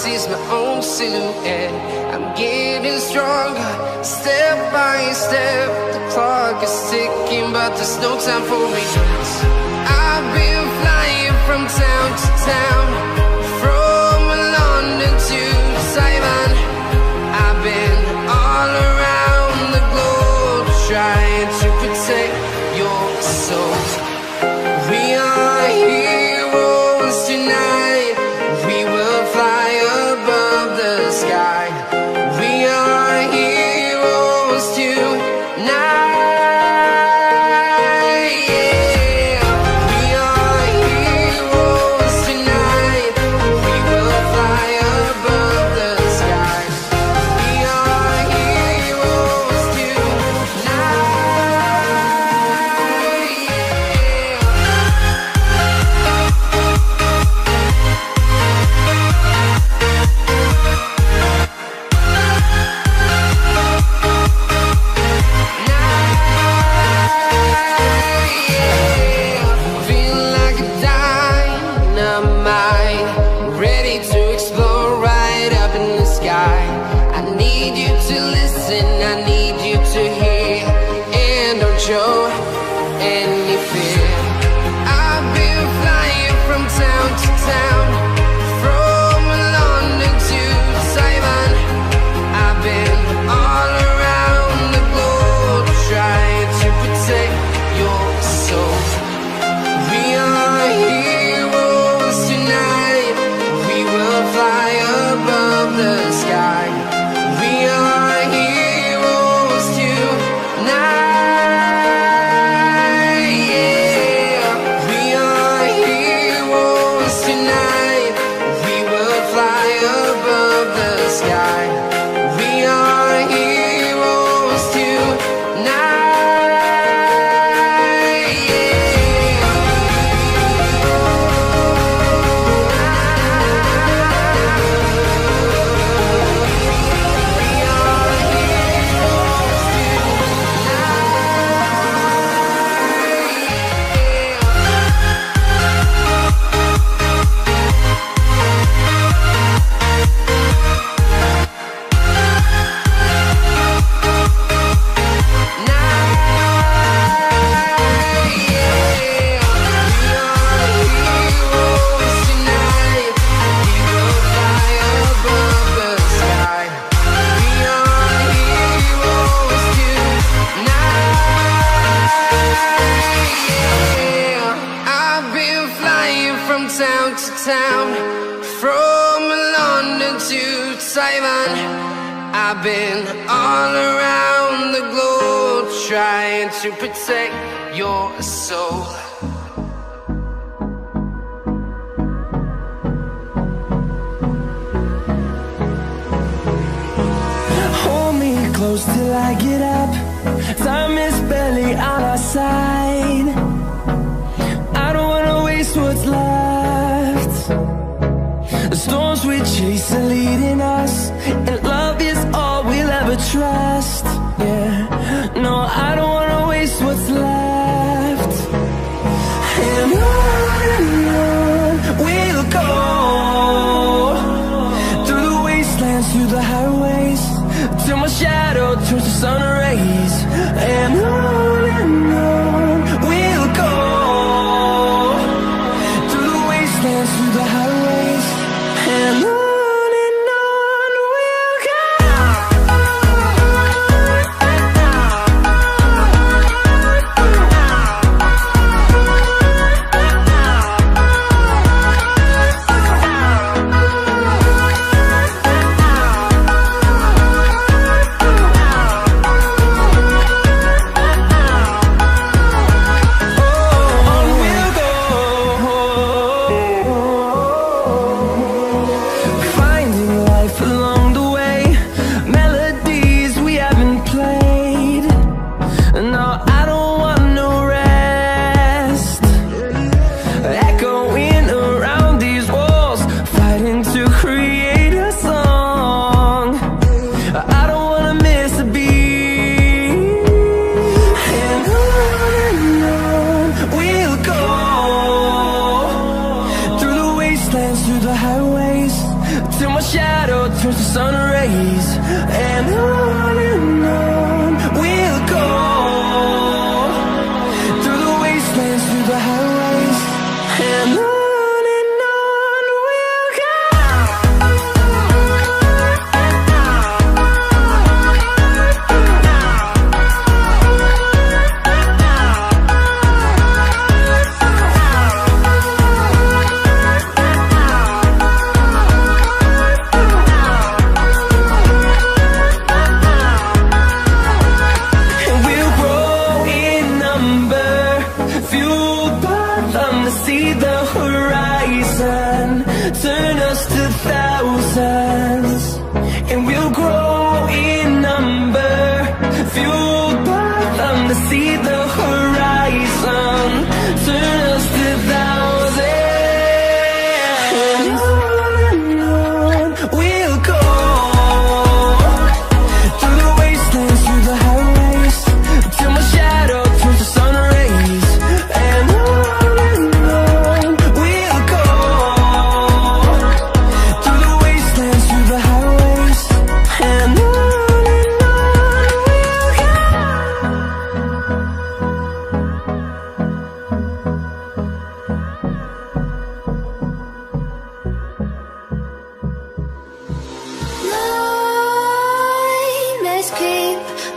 notice my own silhouette. I'm getting stronger, step by step. The clock is ticking, but there's no time for me. I've been flying from town to town, from London to Taiwan. I've been all around the globe, trying to protect your soul. We are heroes tonight. We will fly above the sky. We are heroes tonight. I've been all around the globe, trying to protect your soul. Hold me close till I get up. Time is barely on our side. I don't wanna waste what's left. The storms we chase are leading us, and love is all we'll ever trust. Yeah, no, I don't wanna waste what's left. And on we'll go, through the wastelands, through the highways, till my shadow turns to sun rays. And on we'll go, through the wastelands, through the highways, and on. shadow turns to sun rays, and on we'll go, through the wastelands, through the highways, and on we'll go. See the horizon, turn us to thousands, and we'll grow in number, fueled by them to see the horizon, turn us to thousands, and on we'll go, through the wastelands, through the highways, till my shadow turns to sun rays, and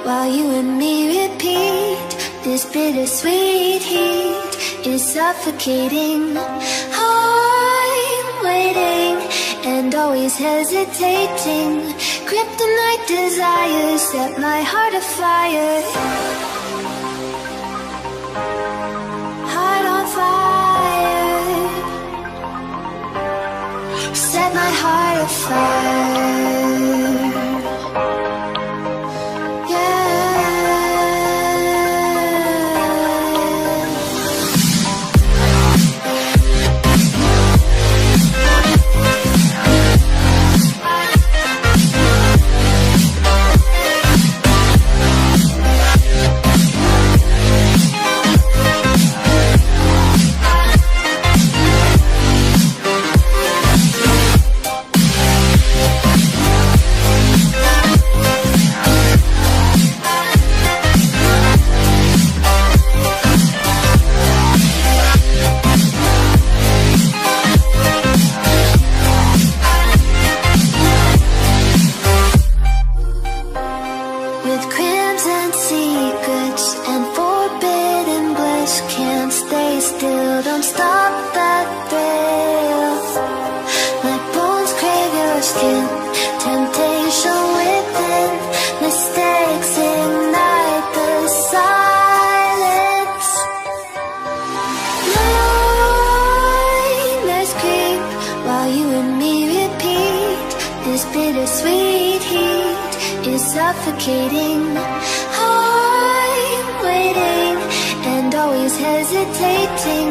while you and me repeat, this bittersweet heat is suffocating. I'm waiting and always hesitating. Kryptonite desires set my heart afire. Heart on fire. Set my heart afire. Don't stop that thrill. My bones crave your skin. Temptation within. Mistakes ignite the silence. Nightmares creep while you and me repeat. This bittersweet heat is suffocating. I'm waiting and always hesitating.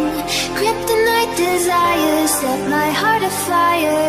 Kryptonite desires set my heart afire.